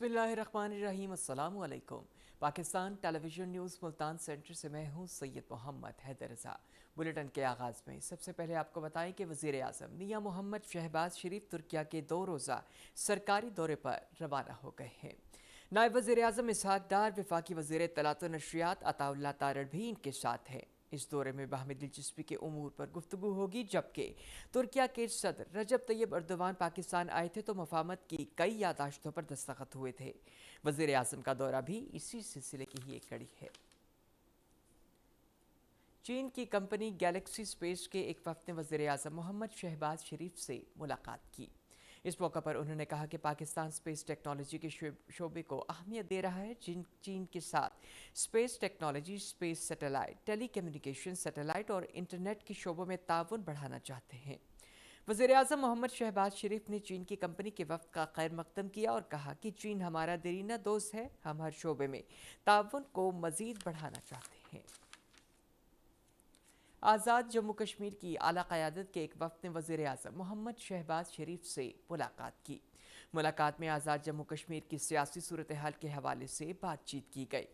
बिस्मिल्लाहिर्रहमानिर्रहीम। अस्सलाम वालेकुम। Pakistan television news Multan centre से मैं हूँ सैयद मोहम्मद हैदर रज़ा। बुलेटिन के आगाज़ में सबसे पहले आपको बताएं कि वज़ीर आज़म मियां मोहम्मद शहबाज शरीफ तुर्किया के 2 रोज़ा सरकारी दौरे पर रवाना हो गए हैं। नायब वज़ीर आज़म इसहाक डार, वफाकी वज़ीर इत्तलात व नशरियात अताउल्लाह तारड़ भी इनके साथ हैं। इस दौरे में बाहमी दिलचस्पी के उमूर पर गुफ्तगू होगी, जबकि तुर्किया के सदर रजब तैयब अर्दोगान पाकिस्तान आए थे तो मफाहमत की कई यादाश्तों पर दस्तखत हुए थे। वज़ीर आज़म का दौरा भी इसी सिलसिले की ही एक कड़ी है। चीन की कंपनी गैलेक्सी स्पेस के एक वफ़द ने वज़ीर आज़म मोहम्मद शहबाज शरीफ से मुलाकात की। इस मौका पर उन्होंने कहा कि पाकिस्तान स्पेस टेक्नोलॉजी के शोबे को अहमियत दे रहा है। चीन के साथ space technology, space satellite, telecommunication satellite और इंटरनेट के शोबों में ताउन बढ़ाना चाहते हैं। वज़ीर आज़म मोहम्मद शहबाज शरीफ ने चीन की कंपनी के वफ़द का खैर मकदम किया और कहा कि चीन हमारा देरीना दोस्त है, हम हर शोबे में ताउन को मज़ीद बढ़ाना चाहते हैं। आज़ाद जम्मू कश्मीर की आला क़यादत के एक वफ़द ने वज़ीर आज़म मोहम्मद शहबाज शरीफ से मुलाकात की। मुलाकात में आज़ाद जम्मू कश्मीर की सियासी सूरत हाल के हवाले से बातचीत की गई।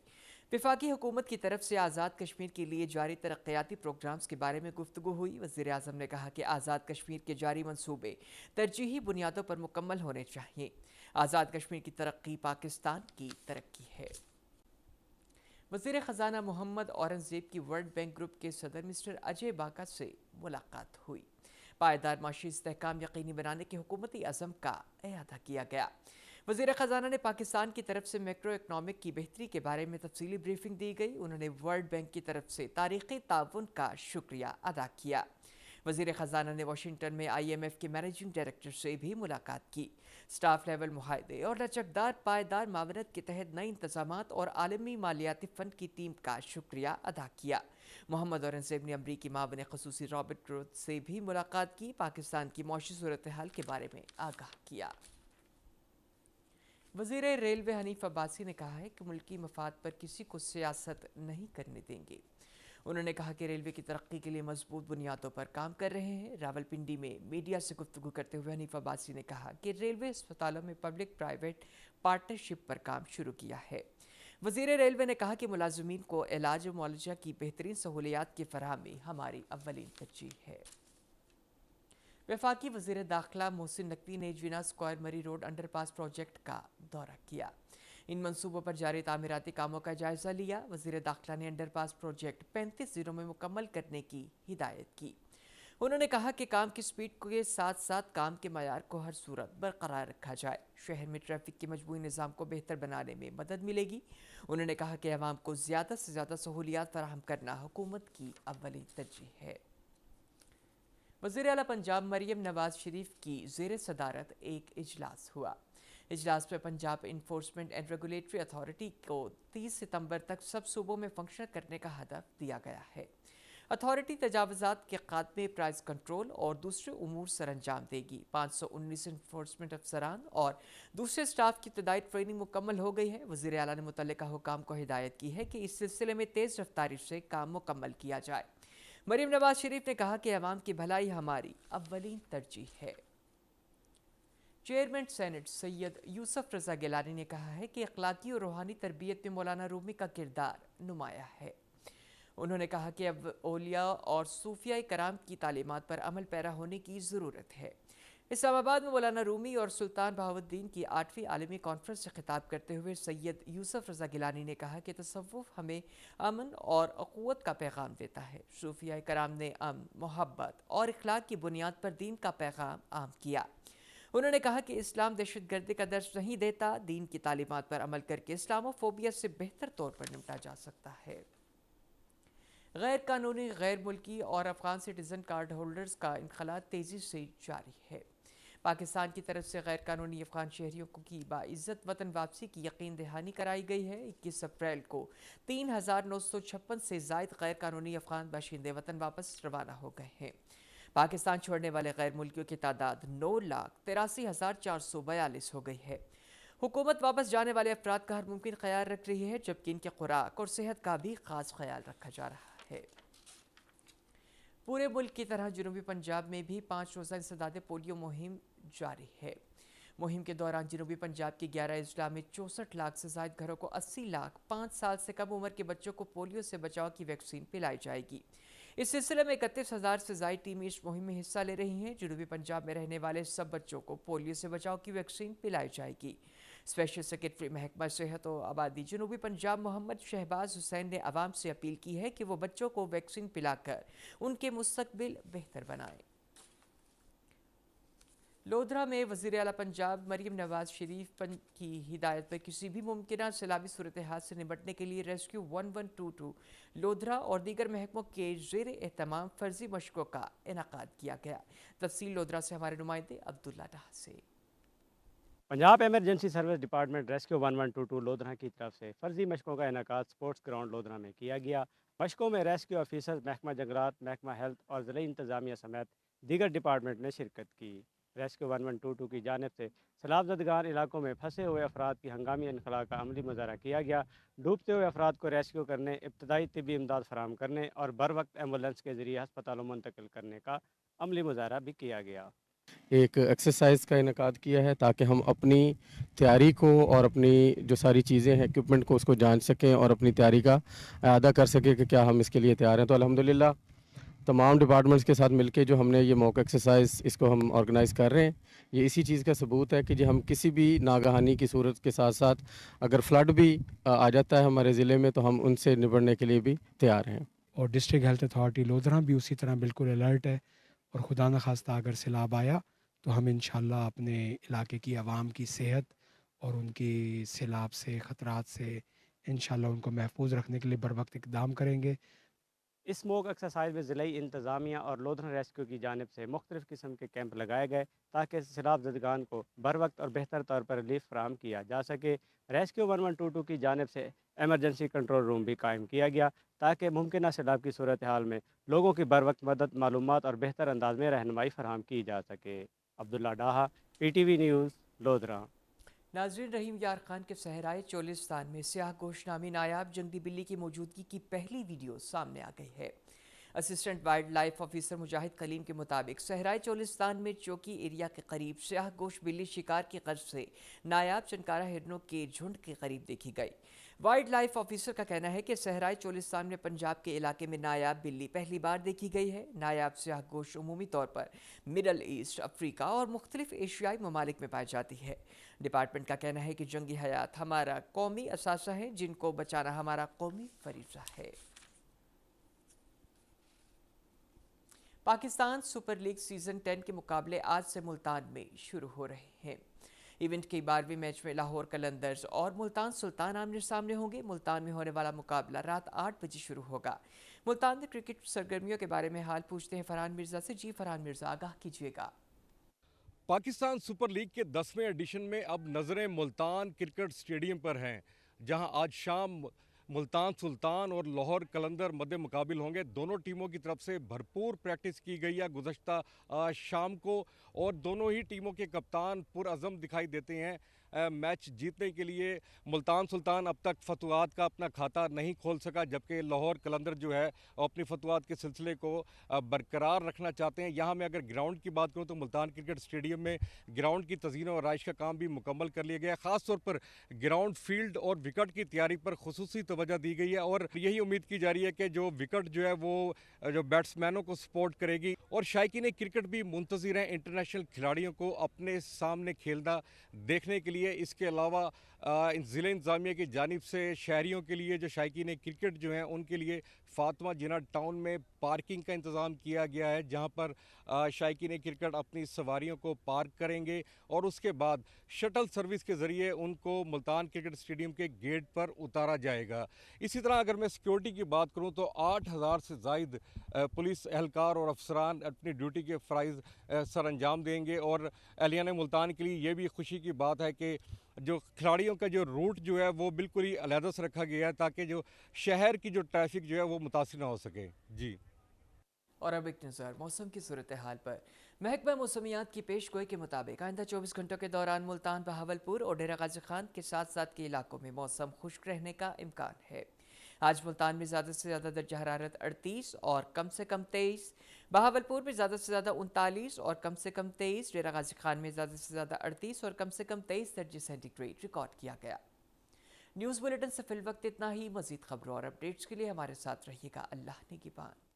वफाकी हुकूमत की तरफ से आज़ाद कश्मीर के लिए जारी तरक्याती प्रोग्राम्स के बारे में गुफ्तगू हुई। वज़ीर आज़म ने कहा कि आज़ाद कश्मीर के जारी मंसूबे तरजीही बुनियादों पर मुकम्मल होने चाहिए। आज़ाद कश्मीर की तरक्की पाकिस्तान की तरक्की है। वज़ीर ख़जाना मोहम्मद औरंगज़ेब की वर्ल्ड बैंक ग्रुप के सदर मिस्टर अजय बाका से मुलाकात हुई। पायदार माशी इस्तेहकाम यकीनी बनाने के हुकूमती अज़म का अयादा किया गया। वज़ीर ख़जाना ने पाकिस्तान की तरफ से मैक्रो इकनॉमिक की बेहतरी के बारे में तफसीली ब्रीफिंग दी गई। उन्होंने वर्ल्ड बैंक की तरफ से तारीख़ी ताउन का शुक्रिया अदा किया। वज़ीर ख़जाना ने वाशिंगटन में IMF के मैनेजिंग डायरेक्टर से भी मुलाकात की। स्टाफ लेवल मुआहदे और लचकदार पायदार मावनत के तहत नए इंतज़ामात और आलमी मालियाती फ़ंड की टीम का शुक्रिया अदा किया। मोहम्मद औरंगज़ेब ने अमरीकी मावन ख़ुसूसी रॉबर्ट ग्रोथ से भी मुलाकात की, पाकिस्तान की मौशी सूरत हाल के बारे में आगाह किया। वज़ीर रेलवे हनीफ अब्बासी ने कहा है कि मुल्की मफाद पर किसी को सियासत नहीं करने देंगे। उन्होंने कहा कि रेलवे की तरक्की के लिए मजबूत बुनियादों पर काम कर रहे हैं। रावलपिंडी में मीडिया से गुफ्तगू करते हुए हनीफ अब्बासी ने कहा कि रेलवे अस्पतालों में पब्लिक प्राइवेट पार्टनरशिप पर काम शुरू किया है। वज़ीर रेलवे ने कहा कि मुलाजमीन को इलाज व मुआलजा की बेहतरीन सहूलियात की फराहमी हमारी अव्वलीन तरजीह है। वफाकी वज़ीर दाखिला मोहसिन नकवी ने जिना स्क्वायर मरी रोड अंडरपास प्रोजेक्ट का दौरा किया। इन मंसूबों पर जारी तामीराती कामों का जायजा लिया। वज़ीर दाखिला ने अंडरपास प्रोजेक्ट 35 दिनों में मुकम्मल करने की हिदायत की। उन्होंने कहा कि काम की स्पीड के साथ साथ काम के मयार को हर सूरत बरकरार रखा जाए। शहर में ट्रैफिक के मजबूरी निज़ाम को बेहतर बनाने में मदद मिलेगी। उन्होंने कहा कि अवाम को ज़्यादा से ज़्यादा सहूलियात फराहम करना हुकूमत की अव्वली तरजीह है। वज़ीर आला पंजाब मरियम नवाज शरीफ की ज़ेर सदारत एक इजलास हुआ। इजलास में Punjab enforcement and regulatory authority को 30 सितंबर तक सब सूबों में फंक्शन करने का हदफ दिया गया है। अथॉरिटी तजावज़ात के खात्मे, प्राइस कंट्रोल और दूसरे उमूर सर अंजाम देगी। 519 इन्फोर्समेंट अफसरान और दूसरे स्टाफ की इब्तदाई ट्रेनिंग मुकम्मल हो गई है। वज़ीर आला ने मुतल्लिका हुकाम को हिदायत की है कि इस सिलसिले में तेज़ रफ्तारी से काम मुकम्मल किया जाए। मरीम नवाज शरीफ ने कहा कि अवाम की भलाई हमारी अव्वलीन तरजीह है। चेयरमैन सेनेट सैयद यूसुफ रज़ा गिलानी ने कहा है कि अखलाकी और रूहानी तरबियत में मौलाना रूमी का किरदार नुमाया है। उन्होंने कहा कि अब औलिया और सूफिया कराम की तालीमात पर अमल पैरा होने की ज़रूरत है। इस्लामाबाद में मौलाना रूमी और सुल्तान बहाउद्दीन की 8वीं आलमी कॉन्फ्रेंस से खिताब करते हुए सैयद यूसुफ रज़ा गिलानी ने कहा कि तसव्वुफ़ हमें अमन और अक़ुव्वत का पैगाम देता है। सूफिया कराम ने अमन, मोहब्बत और इखलाक की बुनियाद पर दीन का पैगाम आम किया। उन्होंने कहा कि इस्लाम दहशतगर्दी का दर्ज नहीं देता, दीन की तालीमात पर अमल करके इस्लामोफोबिया से बेहतर तौर पर निपटा जा सकता है। गैर कानूनी, गैर मुल्की और अफगान सिटीज़न कार्ड होल्डर्स का इनखला तेज़ी से जारी है। पाकिस्तान की तरफ से गैर कानूनी अफगान शहरियों की बाइज़्ज़त वतन वापसी की यकीन दहानी कराई गई है। 21 अप्रैल को 3956 से ज़ायद गैर कानूनी अफगान बाशिंदे वतन वापस रवाना हो गए हैं। पाकिस्तान छोड़ने वाले गैर मुल्कियों की तादाद 9,83,442 हो गई है। हुकूमत वापस जाने वाले अफराद का हर मुमकिन ख्याल रख रही है, जबकि इनके खुराक और सेहत का भी खास ख्याल रखा जा रहा है। पूरे मुल्क की तरह जनूबी पंजाब में भी 5 रोज़ा इंसदाद पोलियो मुहिम जारी है। मुहिम के दौरान जनूबी पंजाब के 11 अजला में 64 लाख से ज्यादा घरों को 80 लाख 5 साल से कम उम्र के बच्चों को पोलियो से बचाव की वैक्सीन पिलाई जाएगी। इस सिलसिले में 31,000 से ज्यादा टीमें इस मुहिम में हिस्सा ले रही हैं। जनूबी पंजाब में रहने वाले सब बच्चों को पोलियो से बचाव की वैक्सीन पिलाई जाएगी। स्पेशल सेक्रेटरी महकमा सेहत और आबादी जनूबी पंजाब मोहम्मद शहबाज हुसैन ने आवाम से अपील की है कि वो बच्चों को वैक्सीन पिलाकर उनके मुस्तकबिल बेहतर बनाएं। लोधरा में वज़ीर आला पंजाब मरीम नवाज शरीफ की हिदायत पर किसी भी मुमकिन सैलाबी सूरत हाल से निपटने के लिए रेस्क्यू 1122 लोधरा और दीगर महकमों के ज़ेर एहतमाम फर्जी मशकों का इनेकाद किया गया। तफसील लोधरा से हमारे नुमाइंदे अब्दुल्ला डाह से। Punjab emergency service department rescue 1122 Lodhran की तरफ से फ़र्जी मशकों का इनेकाद स्पोर्ट्स ग्राउंड लोधरा में किया गया। मशकों में रेस्क्यू ऑफिसर्स, महकमा जंगलात, महकमा हेल्थ और ज़िला इंतज़ामिया समेत दीगर डिपार्टमेंट ने शिरकत की। रेस्क्यू 1122 की जानिब से सैलाबज़दगान इलाकों में फंसे हुए अफराद की हंगामी इनखला का अमली मुज़ाहरा किया गया। डूबते हुए अफराद को रेस्क्यू करने, इब्तदाई तिब्बी इमदाद फराहम करने और बर वक्त एम्बुलेंस के ज़रिए हस्पतालों मुंतकिल करने का अमली मुज़ाहरा भी किया गया। एक एक्सरसाइज का इनेकाद किया है ताकि हम अपनी तैयारी को और अपनी जो सारी चीज़ें हैं इक्विपमेंट को उसको जान सकें और अपनी तैयारी का अदा कर सकें कि क्या हम इसके लिए तैयार हैं। तो अल्हम्दुलिल्लाह तमाम डिपार्टमेंट्स के साथ मिलके जो हमने ये मॉक एक्सरसाइज इसको हम ऑर्गेनाइज़ कर रहे हैं, ये इसी चीज़ का सबूत है कि जो हम किसी भी नागहानी की सूरत के साथ साथ अगर फ्लड भी आ जाता है हमारे ज़िले में तो हम उनसे निपटने के लिए भी तैयार हैं। और डिस्ट्रिक्ट हेल्थ अथॉरिटी लोधरा भी उसी तरह बिल्कुल अलर्ट है और खुदा न खास्ता अगर सैलाब आया तो हम इंशाल्लाह अपने इलाके की आवाम की सेहत और उनकी सैलाब से ख़तरात से इंशाल्लाह उनको महफूज रखने के लिए बर वक्त इक़दाम करेंगे। इस मॉक एक्सरसाइज में ज़िला इंतज़ामिया और लोधरा रेस्क्यू की जानिब से मुख्तलिफ़ किस्म के कैंप लगाए गए ताकि सैलाब ज़दगान को बर वक्त और बेहतर तौर पर रिलीफ फराहम किया जा सके। रेस्क्यू 1122 की जानिब से एमरजेंसी कंट्रोल रूम भी कायम किया गया ताकि मुमकिन सैलाब की सूरत हाल में लोगों की बर वक्त मदद, मालूमात और बेहतर अंदाज में रहनुमाई फराहम की जा सके। अब्दुल्ला डाहा, PTV न्यूज़, लोधरा। नाजरीन, रहीम यार खान के सहराए चोलिस्तान में स्याह गोश नामी नायाब जंगली बिल्ली की मौजूदगी की पहली वीडियो सामने आ गई है। असिस्टेंट वाइल्ड लाइफ ऑफिसर मुजाहिद कलीम के मुताबिक सहराए चोलिस्तान में चौकी एरिया के करीब स्याह गोश बिल्ली शिकार की गर्ज से नायाब चनकारा हिरनों के झुंड के करीब देखी गई। वाइल्ड लाइफ ऑफिसर का कहना है कि सहराए चोलिस्तान में पंजाब के इलाके में नायाब बिल्ली पहली बार देखी गई है। नायाब स्याह गोश उमूमी तौर पर मिडल ईस्ट, अफ्रीका और मुख्तलिफ एशियाई ममालिक में पाई जाती है। डिपार्टमेंट का कहना है कि जंगी हयात हमारा कौमी असासा है, जिनको बचाना हमारा कौमी फरीज़ा है। पाकिस्तान सुपर लीग सीजन 10 के मुकाबले आज से मुल्तान में शुरू हो रहे हैं। इवेंट के 12वें मैच में लाहौर कलंदर्स और मुल्तान सुल्तान आमने सामने होंगे। मुल्तान में होने वाला मुकाबला रात 8 बजे शुरू होगा। मुल्तान में क्रिकेट सरगर्मियों के बारे में हाल पूछते हैं फरहान मिर्जा से। जी फरहान मिर्जा, आगाह कीजिएगा। पाकिस्तान सुपर लीग के 10वें एडिशन में अब नज़रें मुल्तान क्रिकेट स्टेडियम पर हैं, जहां आज शाम मुल्तान सुल्तान और लाहौर कलंदर मध्य मुकाबिल होंगे। दोनों टीमों की तरफ से भरपूर प्रैक्टिस की गई है गुज़श्ता शाम को और दोनों ही टीमों के कप्तान पुरअज़म दिखाई देते हैं मैच जीतने के लिए। मुल्तान सुल्तान अब तक फतवात का अपना खाता नहीं खोल सका, जबकि लाहौर कलंदर जो है अपनी फतवात के सिलसिले को बरकरार रखना चाहते हैं। यहाँ मैं अगर ग्राउंड की बात करूँ तो मुल्तान क्रिकेट स्टेडियम में ग्राउंड की तज़ीन और आराइश का काम भी मुकम्मल कर लिया गया है। ख़ास तौर पर ग्राउंड, फील्ड और विकेट की तैयारी पर खुसूसी तवज्जो दी गई है और यही उम्मीद की जा रही है कि जो विकेट जो है वो जो बैट्समैनों को सपोर्ट करेगी और शायकीन क्रिकेट भी मुंतज़िर हैं इंटरनेशनल खिलाड़ियों को अपने सामने खेलना देखने के लिए। इसके अलावा ज़िले इंतज़ामिया की जानिब से शहरियों के लिए जो शायकीन क्रिकेट जो हैं उनके लिए फातिमा जिन्ना टाउन में पार्किंग का इंतज़ाम किया गया है, जहां पर शायकीन क्रिकेट अपनी सवारियों को पार्क करेंगे और उसके बाद शटल सर्विस के ज़रिए उनको मुल्तान क्रिकेट स्टेडियम के गेट पर उतारा जाएगा। इसी तरह अगर मैं सिक्योरिटी की बात करूं तो 8000 से ज़ायद पुलिस एहलकार और अफसरान अपनी ड्यूटी के फ़राइज़ सर अंजाम देंगे और एहलियान मुल्तान के लिए ये भी खुशी की बात है कि जो खिलाड़ियों का जो रूट जो है वो बिल्कुल ही अलहदा से रखा गया है ताकि जो शहर की जो ट्रैफिक जो है वो मुतासिर ना हो सके। जी। और अब एक नज़र मौसम की सूरत हाल पर। महकमा मौसमियात की पेश गोई के मुताबिक आइंदा 24 घंटों के दौरान मुल्तान, बहावलपुर और डेरा गाजी खान के साथ साथ के इलाकों में मौसम खुश्क रहने का इम्कान है। آج ملتان میں زیادہ سے زیادہ درجہ حرارت 38 اور کم سے کم 23، بہاولپور میں زیادہ سے زیادہ 39 اور کم سے کم 23، ڈیرہ غازی خان میں زیادہ سے زیادہ 38 اور کم سے کم 23 درجہ سینٹی گریڈ ریکارڈ کیا گیا۔ نیوز بلیٹن سے فی الوقت اتنا ہی۔ مزید خبروں اور اپڈیٹس کے لیے ہمارے ساتھ رہیے گا۔ اللہ نگہبان۔